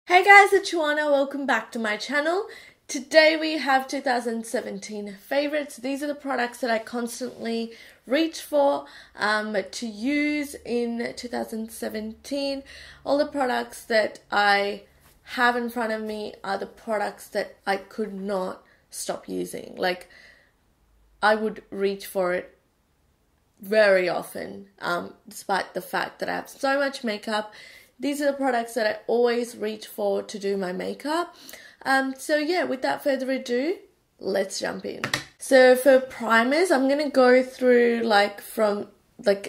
Hey guys, it's Shuana. Welcome back to my channel. Today we have 2017 favorites. These are the products that I constantly reach for to use in 2017. All the products that I have in front of me are the products that I could not stop using. Like, I would reach for it very often, despite the fact that I have so much makeup. These are the products that I always reach for to do my makeup. So yeah, without further ado, let's jump in. So for primers, I'm going to go through from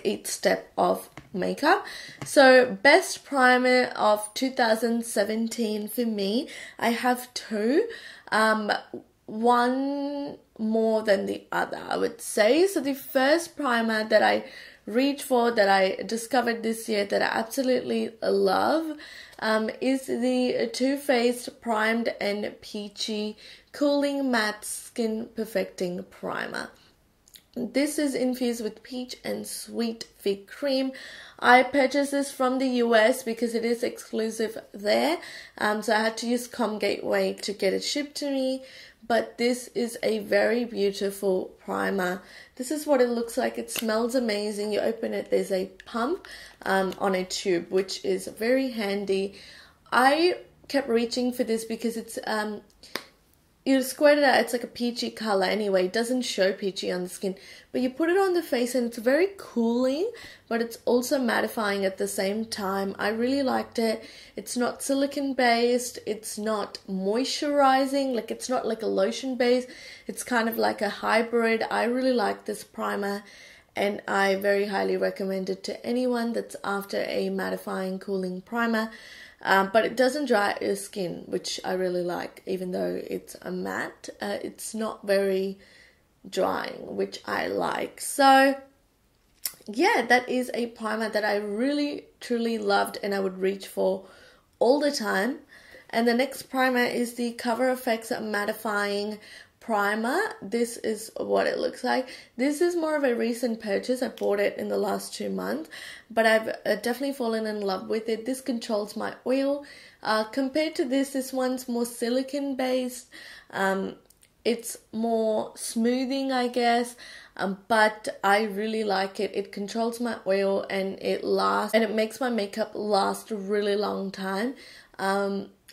each step of makeup. So best primer of 2017 for me, I have two. One more than the other, I would say. So the first primer that I reach for, that I discovered this year, that I absolutely love, is the Too Faced Primed and Peachy Cooling Matte Skin Perfecting Primer. This is infused with peach and sweet fig cream. I purchased this from the US because it is exclusive there. So I had to use Gateway to get it shipped to me. But this is a very beautiful primer. This is what it looks like. It smells amazing. You open it, there's a pump on a tube, which is very handy. I kept reaching for this because it's you squirt it out, it's like a peachy color anyway. It doesn't show peachy on the skin, but you put it on the face and it's very cooling, but it's also mattifying at the same time. I really liked it. It's not silicone based, it's not moisturizing, it's not like a lotion base. It's kind of like a hybrid. I really like this primer and I very highly recommend it to anyone that's after a mattifying cooling primer. But it doesn't dry out your skin, which I really like. Even though it's a matte, it's not very drying, which I like. So yeah, that is a primer that I really truly loved and I would reach for all the time. And the next primer is the Cover FX Mattifying Primer. This is what it looks like. This is more of a recent purchase. I bought it in the last 2 months, but I've definitely fallen in love with it. This controls my oil. Compared to this one's more silicone based. It's more smoothing, I guess, but I really like it. It controls my oil and it lasts, and it makes my makeup last a really long time.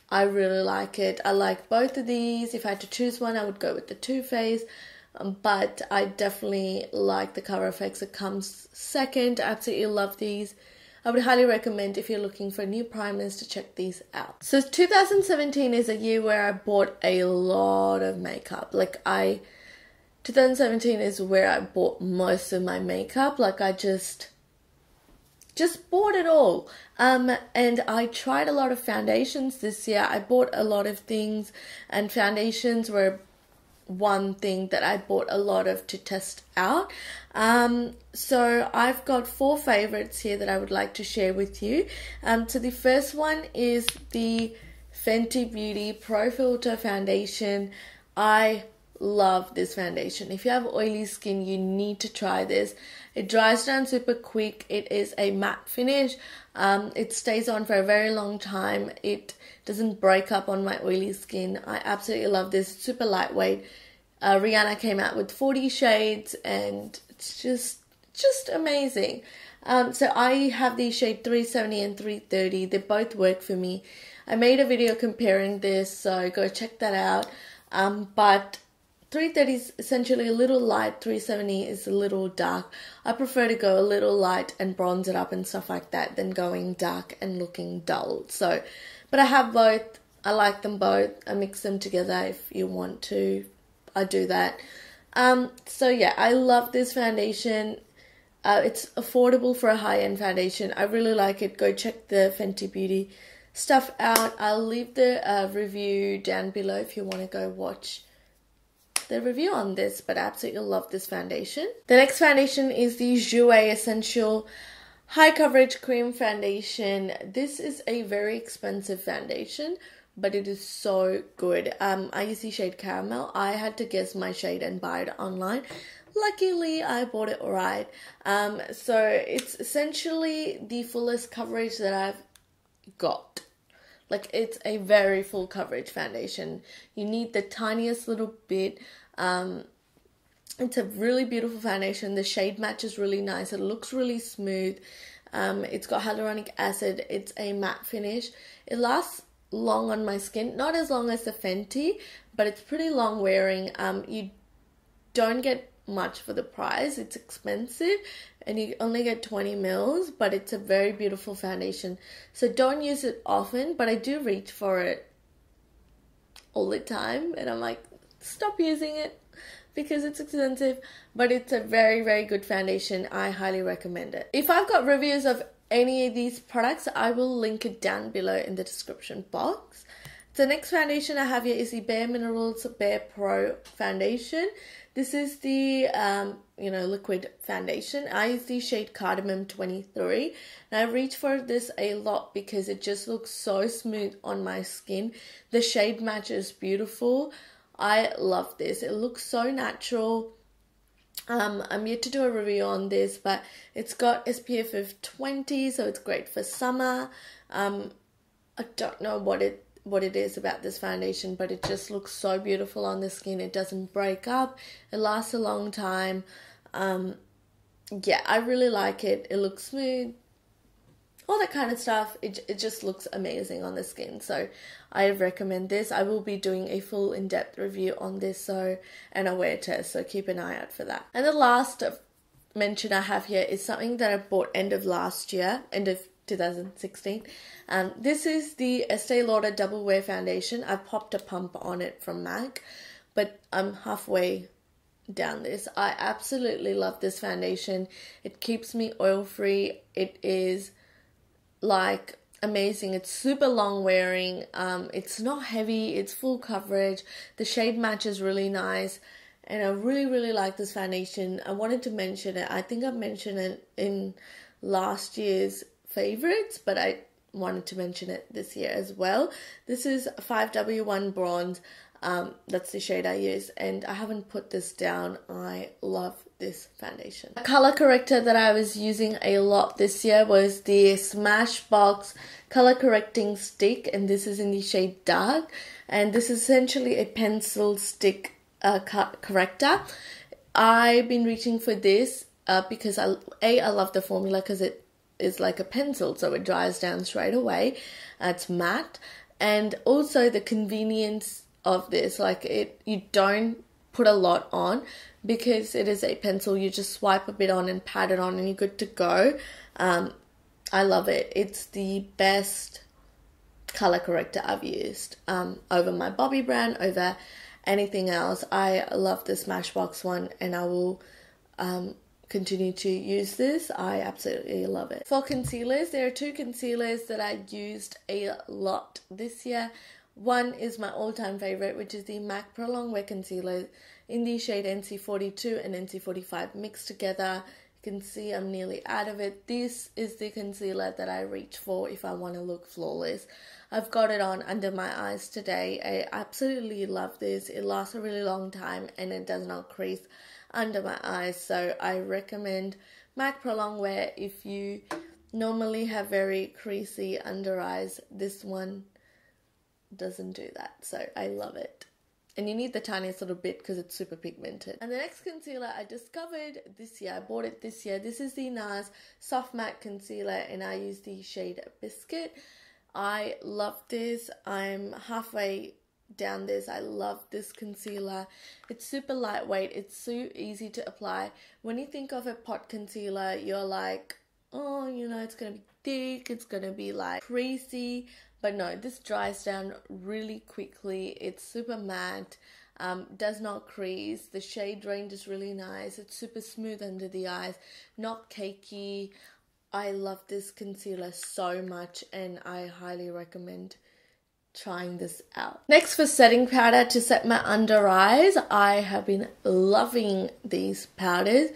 I really like it. I like both of these. If I had to choose one, I would go with the Too Faced, but I definitely like the Cover FX. It comes second. I absolutely love these. I would highly recommend, if you're looking for new primers, to check these out. So 2017 is a year where I bought a lot of makeup. 2017 is where I bought most of my makeup. I just bought it all. And I tried a lot of foundations this year. I bought a lot of things, and foundations were one thing that I bought a lot of to test out. So I've got 4 favorites here that I would like to share with you. So the first one is the Fenty Beauty Pro Filter Foundation. I love this foundation. If you have oily skin, you need to try this. It dries down super quick. It is a matte finish. It stays on for a very long time. It doesn't break up on my oily skin. I absolutely love this. It's super lightweight. Rihanna came out with 40 shades and it's just amazing. So I have the shade 370 and 330. They both work for me. I made a video comparing this, so go check that out. But 330 is essentially a little light, 370 is a little dark. I prefer to go a little light and bronze it up and stuff like that than going dark and looking dull. So, but I have both. I like them both. I mix them together if you want to. I do that. So yeah, I love this foundation. It's affordable for a high-end foundation. I really like it. Go check the Fenty Beauty stuff out. I'll leave the review down below if you want to go watch the review on this, but I absolutely love this foundation. The next foundation is the Jouer Essential High Coverage Cream Foundation. This is a very expensive foundation, but it is so good. I use the shade Caramel. I had to guess my shade and buy it online. Luckily, I bought it right. So it's essentially the fullest coverage that I've got. Like, it's a very full coverage foundation. You need the tiniest little bit. It's a really beautiful foundation. The shade match is really nice. It looks really smooth. It's got hyaluronic acid. It's a matte finish. It lasts long on my skin. Not as long as the Fenty, but it's pretty long wearing. You don't get much for the price. It's expensive and you only get 20 mils, but it's a very beautiful foundation. So don't use it often, but I do reach for it all the time, and I'm like, stop using it because it's expensive, but it's a very, very good foundation. I highly recommend it. If I've got reviews of any of these products, I will link it down below in the description box. The next foundation I have here is the Bare Minerals Bare Pro foundation. This is the liquid foundation. I use the shade Cardamom 23, and I reach for this a lot because it just looks so smooth on my skin. The shade match is beautiful. I love this. It looks so natural. I'm yet to do a review on this, but it's got SPF of 20, so it's great for summer. I don't know what it is about this foundation, but it just looks so beautiful on the skin. It doesn't break up. It lasts a long time. Yeah, I really like it. It looks smooth. All that kind of stuff. It just looks amazing on the skin. So I recommend this. I will be doing a full in-depth review on this and a wear test. So keep an eye out for that. And the last mention I have here is something that I bought end of last year, end of 2016. This is the Estee Lauder Double Wear Foundation. I popped a pump on it from MAC, but I'm halfway down this. I absolutely love this foundation. It keeps me oil free. It is like amazing. It's super long wearing. It's not heavy. It's full coverage. The shade match is really nice, and I really, really like this foundation. I wanted to mention it. I think I mentioned it in last year's favorites, but I wanted to mention it this year as well. This is 5W1 Bronze. That's the shade I use, and I haven't put this down. I love this foundation. A color corrector that I was using a lot this year was the Smashbox color correcting stick, and this is in the shade Dark, and this is essentially a pencil stick corrector. I've been reaching for this because I love the formula because it is like a pencil, so it dries down straight away. It's matte, and also the convenience of this, you don't put a lot on because it is a pencil. You just swipe a bit on and pat it on and you're good to go. I love it. It's the best color corrector I've used over my Bobbi brand, over anything else. I love the Smashbox one, and I will continue to use this. I absolutely love it. For concealers, there are two concealers that I used a lot this year. One is my all-time favorite, which is the MAC Prolong Wear Concealer in the shade NC42 and NC45 mixed together. You can see I'm nearly out of it. This is the concealer that I reach for if I want to look flawless. I've got it on under my eyes today. I absolutely love this. It lasts a really long time and it does not crease under my eyes. So I recommend MAC Prolong Wear if you normally have very creasy under eyes. This one doesn't do that, so I love it. And you need the tiniest little bit because it's super pigmented. And the next concealer I discovered this year, I bought it this year. This is the NARS Soft Matte Concealer, and I use the shade Biscuit. I love this. I'm halfway down this. I love this concealer. It's super lightweight. It's so easy to apply. When you think of a pot concealer, you're like, oh, it's gonna be thick, it's gonna be like creasy. But no, this dries down really quickly. It's super matte, does not crease. The shade range is really nice. It's super smooth under the eyes, not cakey. I love this concealer so much, and I highly recommend trying this out. Next, for setting powder to set my under eyes, I have been loving these powders.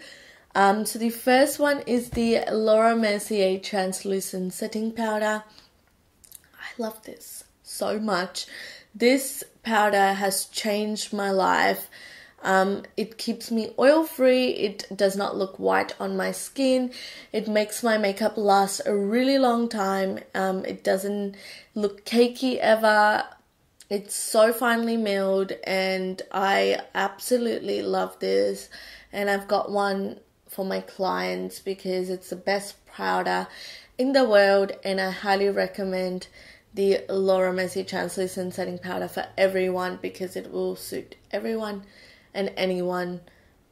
So the first one is the Mercier Translucent Setting Powder. I love this so much. This powder has changed my life. It keeps me oil free. It does not look white on my skin. It makes my makeup last a really long time. It doesn't look cakey ever. It's so finely milled, and I absolutely love this. And I've got one for my clients because it's the best powder in the world, and I highly recommend the Laura Mercier translucent setting powder for everyone because it will suit everyone and anyone.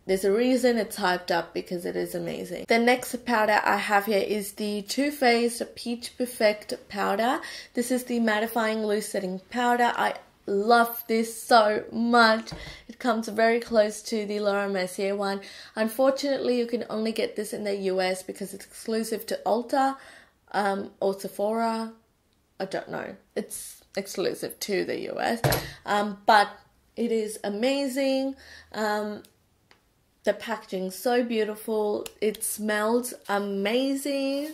There's a reason it's hyped up because it is amazing. The next powder I have here is the Too Faced Peach Perfect powder. This is the mattifying loose setting powder. I love this so much. It comes very close to the Laura Mercier one. Unfortunately, you can only get this in the US because it's exclusive to Ulta or Sephora. I don't know. It's exclusive to the US. But it is amazing. The packaging's so beautiful. It smells amazing.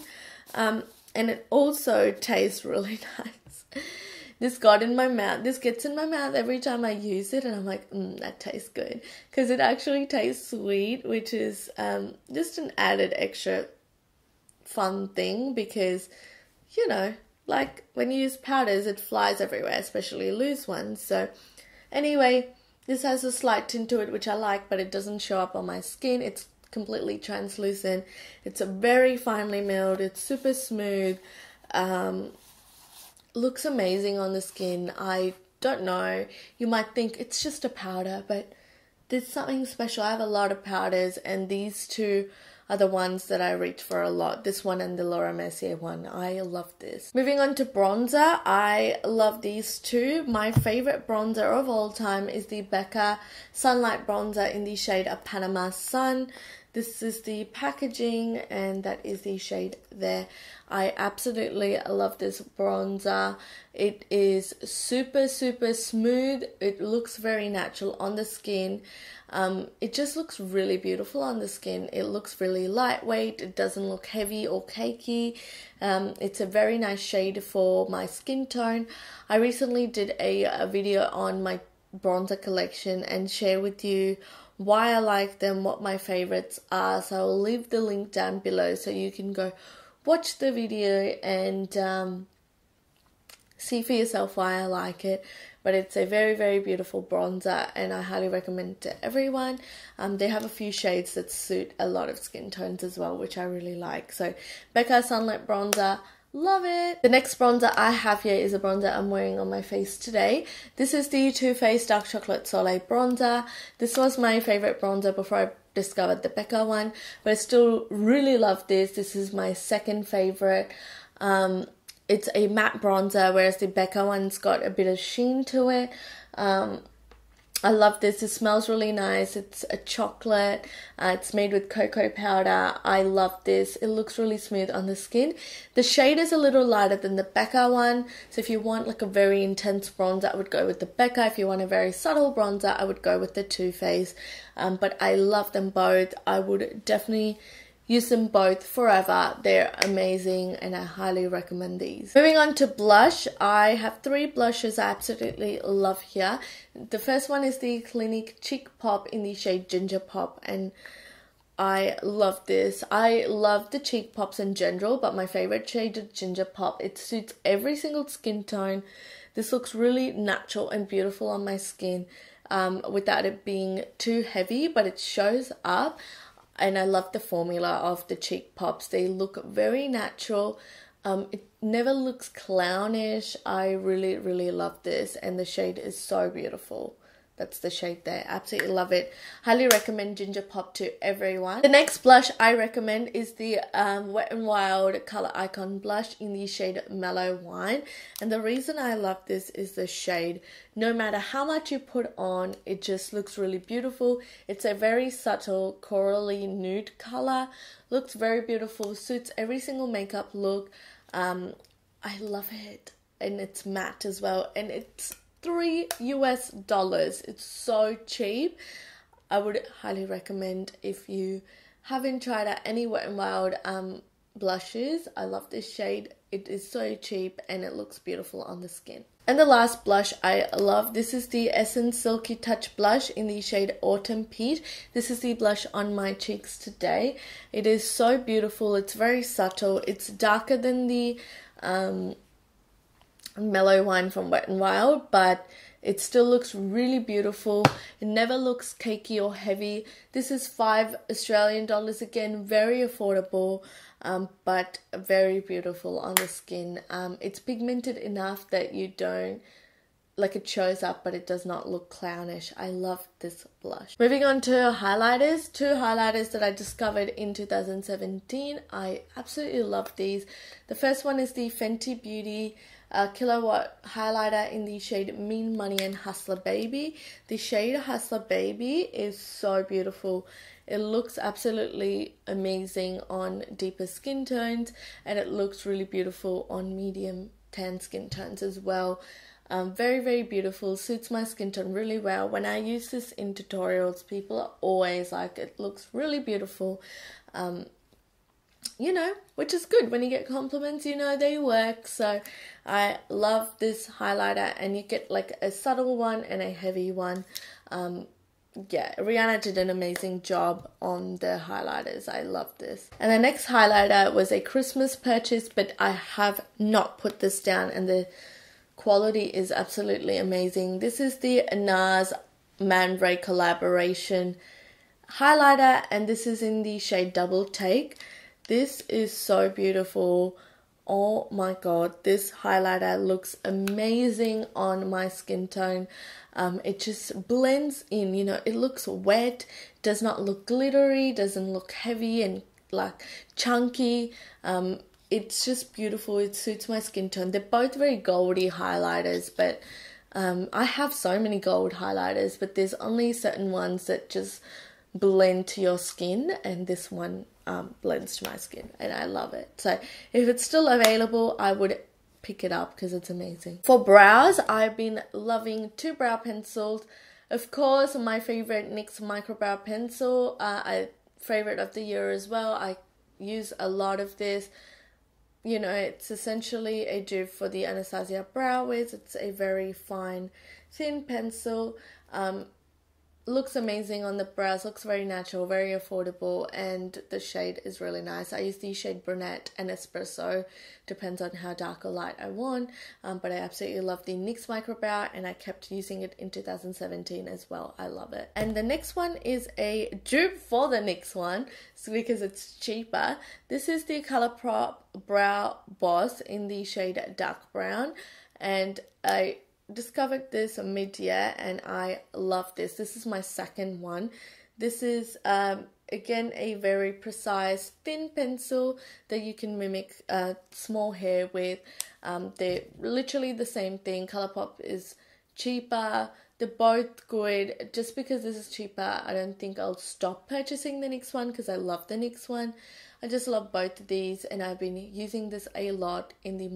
And it also tastes really nice. This got in my mouth. This gets in my mouth every time I use it, and I'm like, that tastes good. Because it actually tastes sweet, which is just an added extra fun thing because, you know, like when you use powders, it flies everywhere, especially loose ones. So anyway, this has a slight tint to it, which I like, but it doesn't show up on my skin. It's completely translucent. It's a very finely milled. It's super smooth. Looks amazing on the skin. I don't know. You might think it's just a powder, but there's something special. I have a lot of powders, and these two are the ones that I reach for a lot. This one and the Laura Mercier one. I love this. Moving on to bronzer. I love these two. My favorite bronzer of all time is the Becca Sunlight Bronzer in the shade Ipanema Sun. This is the packaging, and that is the shade there. I absolutely love this bronzer. It is super, super smooth. It looks very natural on the skin. It just looks really beautiful on the skin. It looks really lightweight. It doesn't look heavy or cakey. It's a very nice shade for my skin tone. I recently did a video on my bronzer collection and share with you why I like them, what my favorites are. So I'll leave the link down below so you can go watch the video and see for yourself why I like it. But it's a very, very beautiful bronzer, and I highly recommend it to everyone. They have a few shades that suit a lot of skin tones as well, which I really like. So Becca Sunlight Bronzer, love it. The next bronzer I have here is a bronzer I'm wearing on my face today. This is the Too Faced Dark Chocolate Soleil Bronzer. This was my favorite bronzer before I discovered the Becca one, but I still really love this. This is my second favorite. It's a matte bronzer, whereas the Becca one's got a bit of sheen to it. I love this. It smells really nice. It's a chocolate. It's made with cocoa powder. I love this. It looks really smooth on the skin. The shade is a little lighter than the Becca one. So if you want like a very intense bronzer, I would go with the Becca. If you want a very subtle bronzer, I would go with the Too Faced. But I love them both. I would definitely use them both forever. They're amazing, and I highly recommend these. Moving on to blush, I have three blushes I absolutely love here. The first one is the Clinique Cheek Pop in the shade Ginger Pop, and I love this. I love the cheek pops in general, but my favorite shade is Ginger Pop. It suits every single skin tone. This looks really natural and beautiful on my skin without it being too heavy, but it shows up. And I love the formula of the cheek pops. They look very natural. It never looks clownish. I really, really love this. And the shade is so beautiful. That's the shade there. Absolutely love it. Highly recommend Ginger Pop to everyone. The next blush I recommend is the Wet n Wild Color Icon blush in the shade Mellow Wine. And the reason I love this is the shade. No matter how much you put on, it just looks really beautiful. It's a very subtle corally nude color. Looks very beautiful. Suits every single makeup look. I love it. And it's matte as well. And it's $3 US. It's so cheap. I would highly recommend if you haven't tried out any Wet n Wild blushes. I love this shade. It is so cheap and it looks beautiful on the skin. And the last blush I love, this is the Essence Silky Touch blush in the shade Autumn Peach. This is the blush on my cheeks today. It is so beautiful. It's very subtle. It's darker than the Mellow one from Wet n Wild, but it still looks really beautiful. It never looks cakey or heavy. This is $5 again, very affordable, but very beautiful on the skin. It's pigmented enough that you don't, like, it shows up, but it does not look clownish. I love this blush. Moving on to highlighters. Two highlighters that I discovered in 2017. I absolutely love these. The first one is the Fenty Beauty Killawatt highlighter in the shade Mean Money and Hustler Baby. The shade Hustler Baby is so beautiful. It looks absolutely amazing on deeper skin tones, and it looks really beautiful on medium tan skin tones as well. Very, very beautiful. Suits my skin tone really well. When I use this in tutorials, people are always like, it looks really beautiful. You know, which is good. When you get compliments, you know they work. So I love this highlighter, and you get like a subtle one and a heavy one. Yeah, Rihanna did an amazing job on the highlighters. I love this. And the next highlighter was a Christmas purchase, but I have not put this down, and the quality is absolutely amazing. This is the NARS Man Ray collaboration highlighter, and this is in the shade Double Take. This is so beautiful. Oh my god, this highlighter looks amazing on my skin tone. It just blends in, you know, it looks wet, does not look glittery, doesn't look heavy and like chunky. It's just beautiful. It suits my skin tone. They're both very goldy highlighters, but I have so many gold highlighters, but there's only certain ones that just blend to your skin, and this one blends to my skin, and I love it. So if it's still available, I would pick it up because it's amazing. For brows, I've been loving two brow pencils. Of course, my favorite NYX micro brow pencil, favorite of the year as well. I use a lot of this. You know, it's essentially a dupe for the Anastasia Brow Wiz. It's a very fine, thin pencil. Looks amazing on the brows, looks very natural, very affordable, and the shade is really nice. I use the shade Brunette and Espresso, depends on how dark or light I want, but I absolutely love the NYX Micro Brow, and I kept using it in 2017 as well. I love it. And the next one is a dupe for the NYX one, because it's cheaper. This is the Colourpop Brow Boss in the shade Dark Brown, and I discovered this mid-year, and I love this. This is my second one. This is again a very precise thin pencil that you can mimic small hair with. They're literally the same thing. Colourpop is cheaper. They're both good. Just because this is cheaper, I don't think I'll stop purchasing the NYX one because I love the NYX one. I just love both of these, and I've been using this a lot in the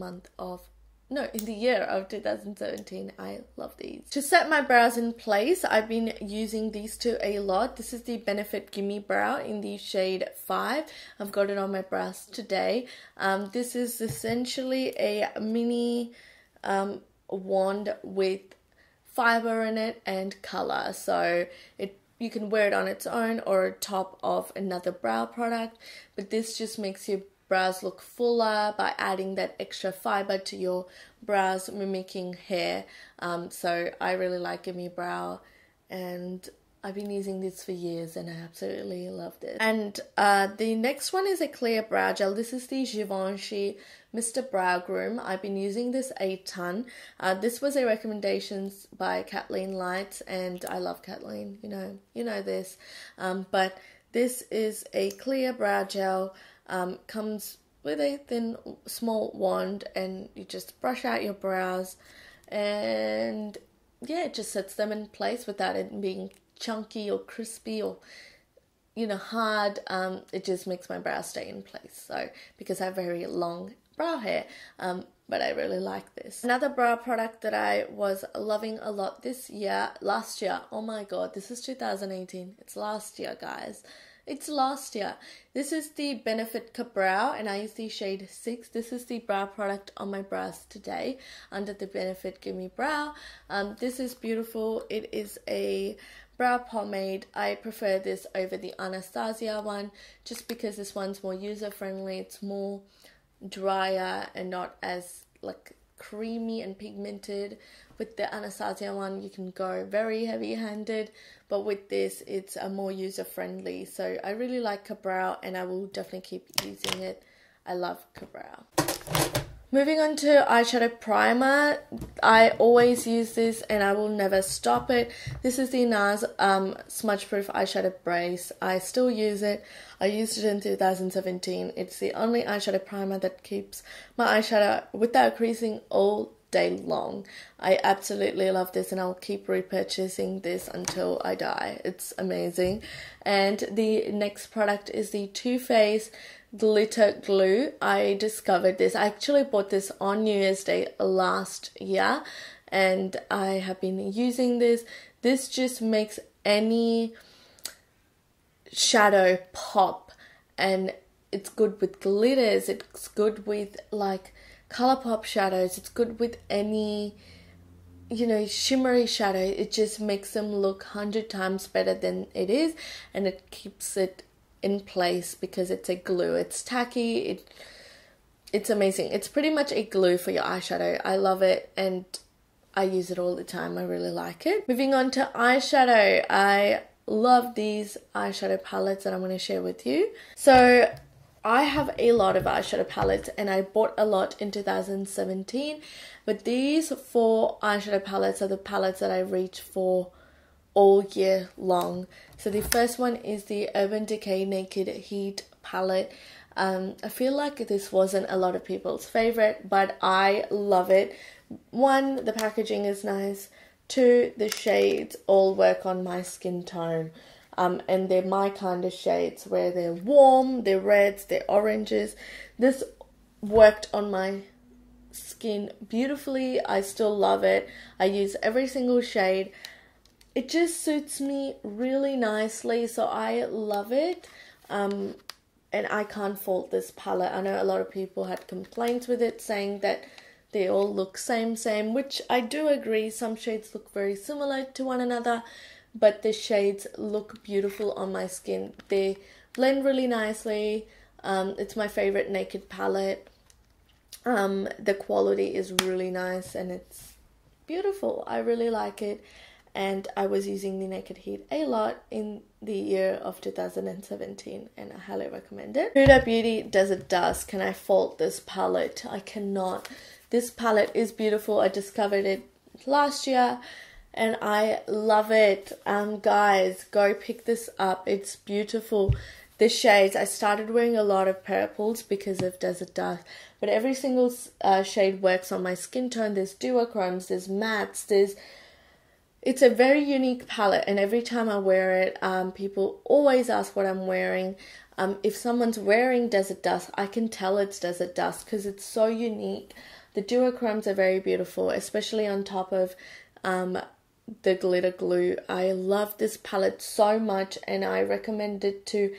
year of 2017. I love these. To set my brows in place, I've been using these two a lot. This is the Benefit Gimme Brow in the shade 5. I've got it on my brows today. This is essentially a mini wand with fiber in it and color. So you can wear it on its own or on top of another brow product, but this just makes your brows look fuller by adding that extra fiber to your brows, mimicking hair. So I really like Gimme Brow, and I've been using this for years, and I absolutely love this. And the next one is a clear brow gel. This is the Givenchy Mr. Brow Groom. I've been using this a ton. This was a recommendation by Kathleen Lights, and I love Kathleen, you know this. But this is a clear brow gel. Comes with a thin small wand, and you just brush out your brows, and yeah, it just sets them in place without it being chunky or crispy or hard. It just makes my brows stay in place. So because I have very long brow hair, but I really like this. Another brow product that I was loving a lot last year, oh my god, this is 2018, it's last year, guys. It's last year. This is the Benefit Brow and I use the shade 6. This is the brow product on my brows today under the Benefit Gimme Brow. This is beautiful. It is a brow pomade. I prefer this over the Anastasia one just because this one's more user friendly. It's more drier and not as like creamy and pigmented. With the Anastasia one you can go very heavy handed, but with this it's a more user friendly. So I really like Ka-Brow and I will definitely keep using it. I love Ka-Brow. Moving on to eyeshadow primer. I always use this and I will never stop it. This is the NARS Smudge Proof Eyeshadow Base. I still use it. I used it in 2017. It's the only eyeshadow primer that keeps my eyeshadow without creasing all day long. I absolutely love this and I'll keep repurchasing this until I die. It's amazing. And the next product is the Too Faced Glitter Glue. I discovered this. I actually bought this on New Year's Day last year and I have been using this. This just makes any shadow pop, and it's good with glitters, it's good with like colourpop shadows, it's good with any, you know, shimmery shadow. It just makes them look 100 times better than it is, and it keeps it in place because it's a glue. It's tacky, it's amazing. It's pretty much a glue for your eyeshadow. I love it and I use it all the time. I really like it. Moving on to eyeshadow. I love these eyeshadow palettes that I'm going to share with you. So I have a lot of eyeshadow palettes and I bought a lot in 2017, but these 4 eyeshadow palettes are the palettes that I reach for all year long. So the first one is the Urban Decay Naked Heat palette. I feel like this wasn't a lot of people's favorite, but I love it. 1, the packaging is nice. 2, the shades all work on my skin tone. And they're my kind of shades where they're warm, they're reds, they're oranges. This worked on my skin beautifully. I still love it. I use every single shade. It just suits me really nicely, so I love it. And I can't fault this palette. I know a lot of people had complaints with it, saying that they all look same, which I do agree. Some shades look very similar to one another, but the shades look beautiful on my skin. They blend really nicely. It's my favorite naked palette. The quality is really nice and it's beautiful. I really like it. And I was using the Naked Heat a lot in the year of 2017 and I highly recommend it. Shuanabeauty Desert Dust. Can I fault this palette? I cannot. This palette is beautiful. I discovered it last year and I love it. Guys, go pick this up. It's beautiful. The shades, I started wearing a lot of purples because of Desert Dust, but every single shade works on my skin tone. There's duochromes, there's mattes, it's a very unique palette, and every time I wear it, people always ask what I'm wearing. If someone's wearing Desert Dust, I can tell it's Desert Dust because it's so unique. The duochromes are very beautiful, especially on top of the glitter glue. I love this palette so much and I recommend it to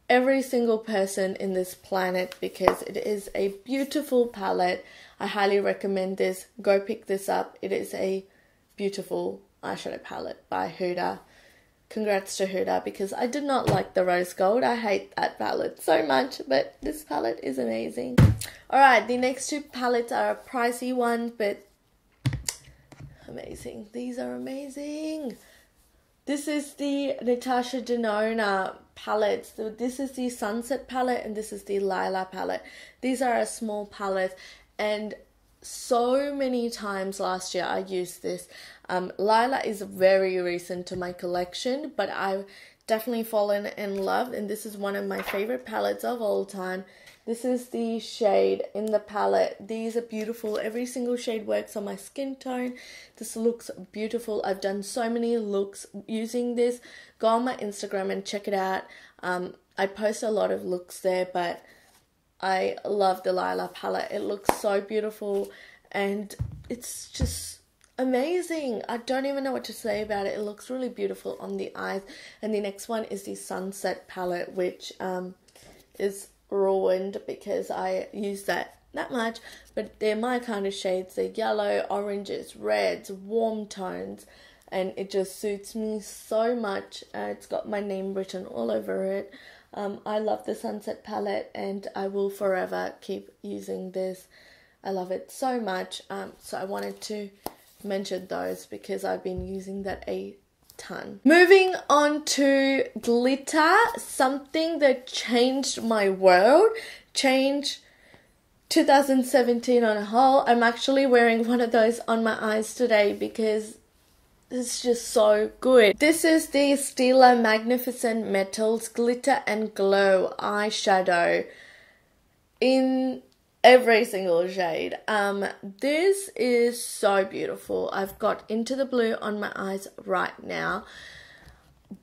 every single person in this planet because it is a beautiful palette. I highly recommend this. Go pick this up. It is a beautiful eyeshadow palette by Huda. Congrats to Huda because I did not like the rose gold. I hate that palette so much, but this palette is amazing. Alright, the next 2 palettes are pricey ones, but amazing. These are amazing. This is the Natasha Denona palette. So this is the Sunset palette and this is the Lila palette. These are a small palette and so many times last year I used this. Lila is very recent to my collection, but I've definitely fallen in love and this is one of my favorite palettes of all time. This is the shade in the palette. These are beautiful. Every single shade works on my skin tone. This looks beautiful. I've done so many looks using this. Go on my Instagram and check it out. I post a lot of looks there, but I love the Lila palette. It looks so beautiful and it's just amazing. I don't even know what to say about it. It looks really beautiful on the eyes. And the next one is the Sunset palette, which is ruined because I use that much, but they're my kind of shades. They're yellow, oranges, reds, warm tones, and it just suits me so much. It's got my name written all over it. I love the Sunset palette and I will forever keep using this. I love it so much. So I wanted to mention those because I've been using that a ton. Moving on to glitter, something that changed my world, changed 2017 on a whole. I'm actually wearing one of those on my eyes today because it's just so good. This is the Estee Magnificent Metals Glitter and Glow eyeshadow in every single shade. This is so beautiful. I've got Into the Blue on my eyes right now.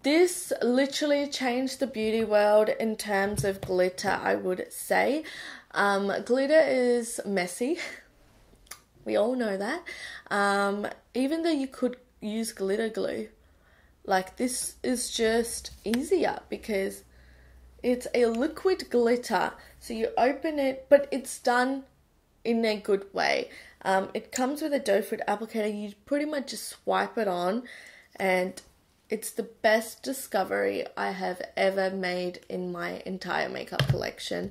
This literally changed the beauty world in terms of glitter, I would say. Glitter is messy. We all know that. Even though you could use glitter glue, like this is just easier because it's a liquid glitter. So you open it, but it's done in a good way. It comes with a doe foot applicator. You pretty much just swipe it on, and it's the best discovery I have ever made in my entire makeup collection.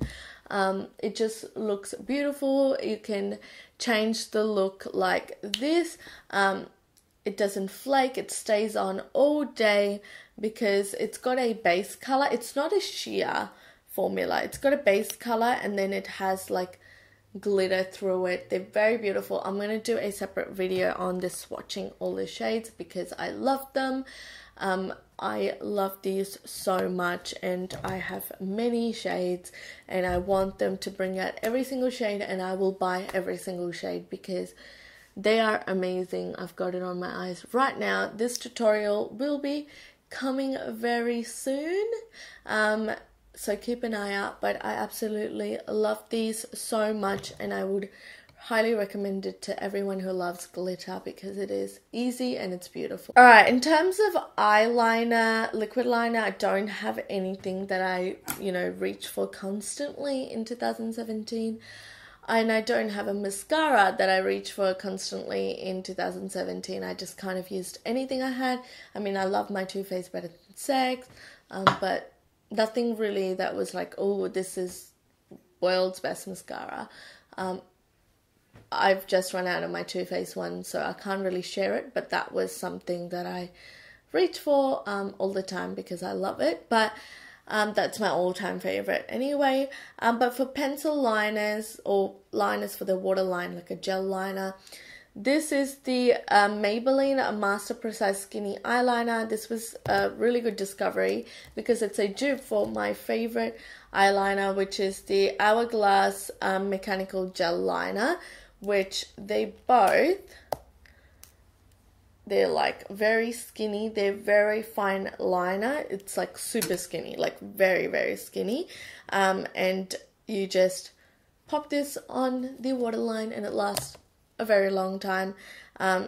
It just looks beautiful. You can change the look like this. It doesn't flake. It stays on all day because it's got a base color. It's not a sheer formula. It's got a base color and then it has like glitter through it. They're very beautiful. I'm going to do a separate video on this, swatching all the shades because I love them. I love these so much and I have many shades and I want them to bring out every single shade, and I will buy every single shade because they are amazing. I've got it on my eyes right now. This tutorial will be coming very soon, so keep an eye out, but I absolutely love these so much and I would highly recommend it to everyone who loves glitter because it is easy and it's beautiful. Alright, in terms of eyeliner, liquid liner, I don't have anything that I, reach for constantly in 2017. And I don't have a mascara that I reach for constantly in 2017. I just kind of used anything I had. I mean, I love my Too Faced Better Than Sex, but nothing really that was like, oh, this is world's best mascara. I've just run out of my Too Faced one, so I can't really share it, but that was something that I reach for all the time because I love it, but that's my all-time favorite anyway. But for pencil liners or liners for the waterline, like a gel liner, this is the Maybelline Master Precise Skinny Eyeliner. This was a really good discovery because it's a dupe for my favorite eyeliner, which is the Hourglass Mechanical Gel Liner, which they're like very skinny. They're very fine liner. It's like super skinny, like very, very skinny. And you just pop this on the waterline and it lasts a very long time.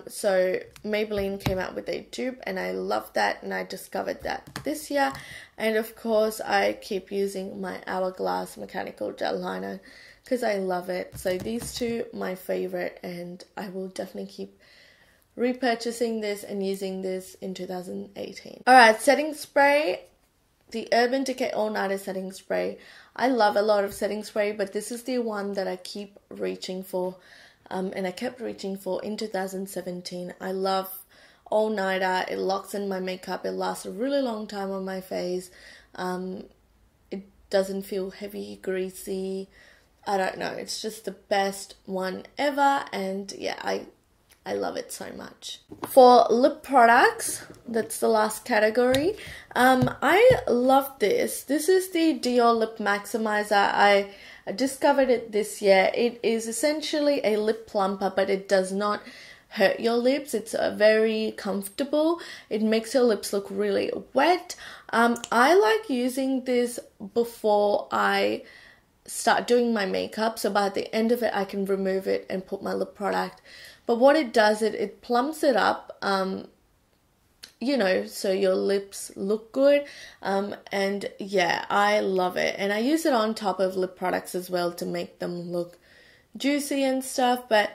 So Maybelline came out with a dupe and I love that, and I discovered that this year. And of course I keep using my Hourglass Mechanical Gel Liner because I love it. So these two, my favorite, and I will definitely keep repurchasing this and using this in 2018. Alright, setting spray, the Urban Decay All Nighter setting spray. I love a lot of setting spray, but this is the one that I keep reaching for, and I kept reaching for in 2017. I love All Nighter. It locks in my makeup. It lasts a really long time on my face. It doesn't feel heavy, greasy. I don't know. It's just the best one ever, and yeah, I love it so much. For lip products, that's the last category. I love this. This is the Dior Lip Maximizer. I discovered it this year. It is essentially a lip plumper, but it does not hurt your lips. It's very comfortable. It makes your lips look really wet. I like using this before I start doing my makeup, so by the end of it I can remove it and put my lip product but what it does, it plumps it up, you know, so your lips look good. And yeah, I love it. And I use it on top of lip products as well to make them look juicy and stuff. But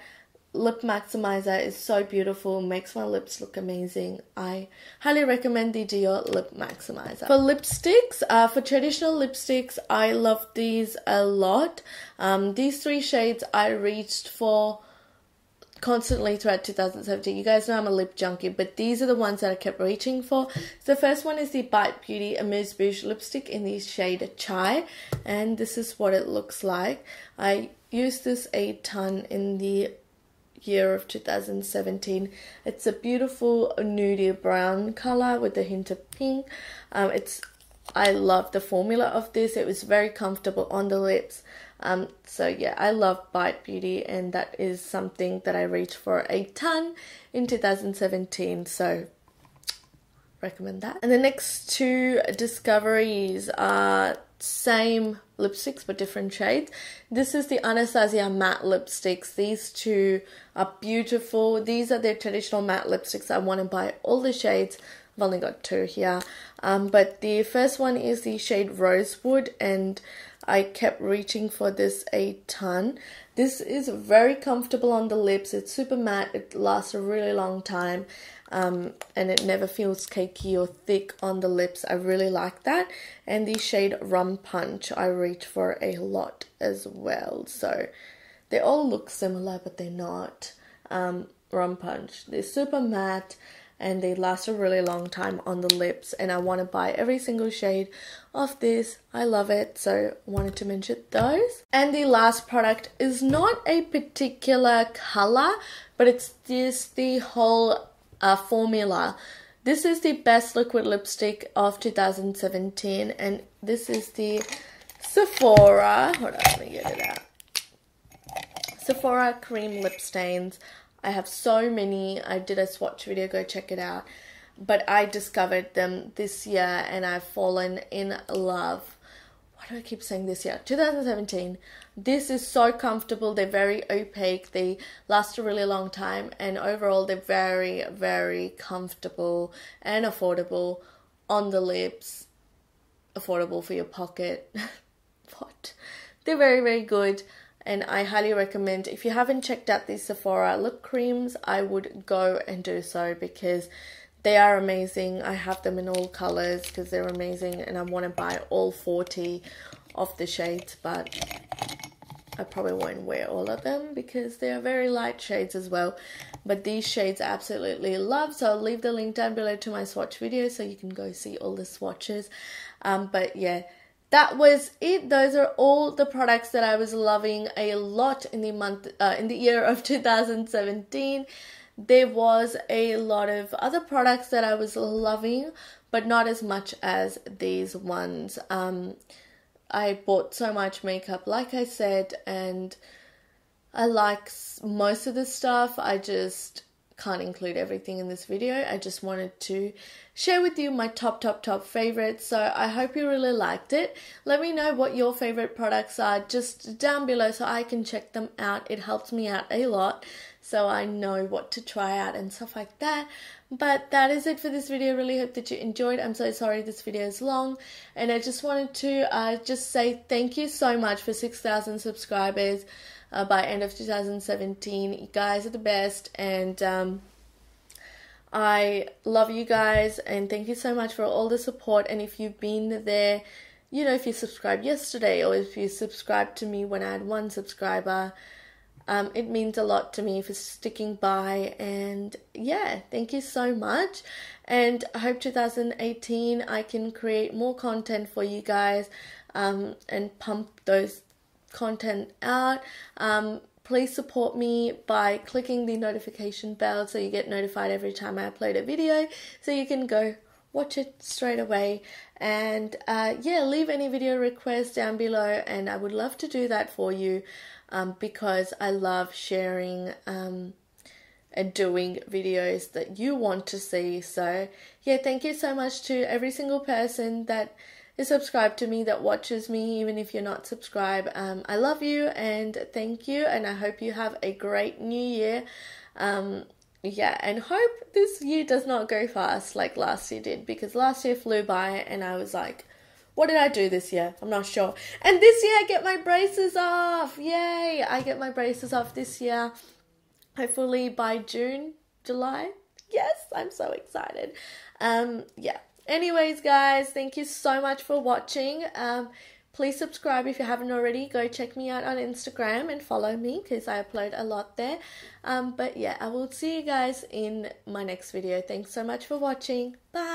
lip maximizer is so beautiful, makes my lips look amazing. I highly recommend the Jouer lip maximizer. For lipsticks, for traditional lipsticks, I love these a lot. These three shades I reached for constantly throughout 2017. You guys know I'm a lip junkie, but these are the ones that I kept reaching for. So the first one is the Bite Beauty Amuse Bouche lipstick in the shade Chai, and this is what it looks like. I used this a ton in the year of 2017. It's a beautiful nudie brown color with a hint of pink. I love the formula of this. It was very comfortable on the lips. So yeah, I love Bite Beauty, and that is something that I reached for a ton in 2017. So recommend that. And the next two discoveries are same lipsticks but different shades. This is the Anastasia matte lipsticks. These two are beautiful. These are their traditional matte lipsticks. I want to buy all the shades. I've only got two here. But the first one is the shade Rosewood, and I kept reaching for this a ton. This is very comfortable on the lips. It's super matte. It lasts a really long time. And it never feels cakey or thick on the lips. I really like that. And the shade Rum Punch I reach for a lot as well. So they all look similar, but they're not. Rum Punch, they're super matte and they last a really long time on the lips, and I want to buy every single shade of this. I love it, so wanted to mention those. And the last product is not a particular color, but it's just the whole formula. This is the best liquid lipstick of 2017, and this is the Sephora, hold on, let me get it out. Sephora cream lip stains. I have so many. I did a swatch video, go check it out. But I discovered them this year and I've fallen in love. Why do I keep saying this year? 2017. This is so comfortable. They're very opaque. They last a really long time. And overall, they're very, very comfortable and affordable on the lips. Affordable for your pocket. What? They're very, very good. And I highly recommend, if you haven't checked out these Sephora lip creams, I would go and do so because they are amazing. I have them in all colors because they're amazing, and I want to buy all 40 of the shades, but I probably won't wear all of them because they are very light shades as well. But these shades I absolutely love, so I'll leave the link down below to my swatch video so you can go see all the swatches. But yeah, that was it. Those are all the products that I was loving a lot in the year of 2017. There was a lot of other products that I was loving, but not as much as these ones. I bought so much makeup, like I said, and I like most of the stuff. I just can't include everything in this video. I just wanted to share with you my top favorites. So I hope you really liked it. Let me know what your favorite products are just down below so I can check them out. It helps me out a lot so I know what to try out and stuff like that. But that is it for this video. Really hope that you enjoyed. I'm so sorry this video is long, and I just wanted to just say thank you so much for 6,000 subscribers by end of 2017. You guys are the best, and I love you guys, and thank you so much for all the support. And if you've been there, you know, if you subscribed yesterday or if you subscribed to me when I had 1 subscriber, it means a lot to me for sticking by. And yeah, thank you so much, and I hope 2018 I can create more content for you guys and pump those content out. Please support me by clicking the notification bell so you get notified every time I upload a video, so you can go watch it straight away. And yeah, leave any video requests down below, and I would love to do that for you because I love sharing and doing videos that you want to see. So yeah, thank you so much to every single person that is subscribed to me, that watches me, even if you're not subscribed. I love you and thank you, and I hope you have a great new year. Yeah, and hope this year does not go fast like last year did, because last year flew by and I was like, what did I do this year? I'm not sure. And this year I get my braces off. Yay! I get my braces off this year. Hopefully by June, July. Yes, I'm so excited. Yeah. Anyways, guys, thank you so much for watching. Please subscribe if you haven't already. Go check me out on Instagram and follow me because I upload a lot there. But yeah, I will see you guys in my next video. Thanks so much for watching. Bye.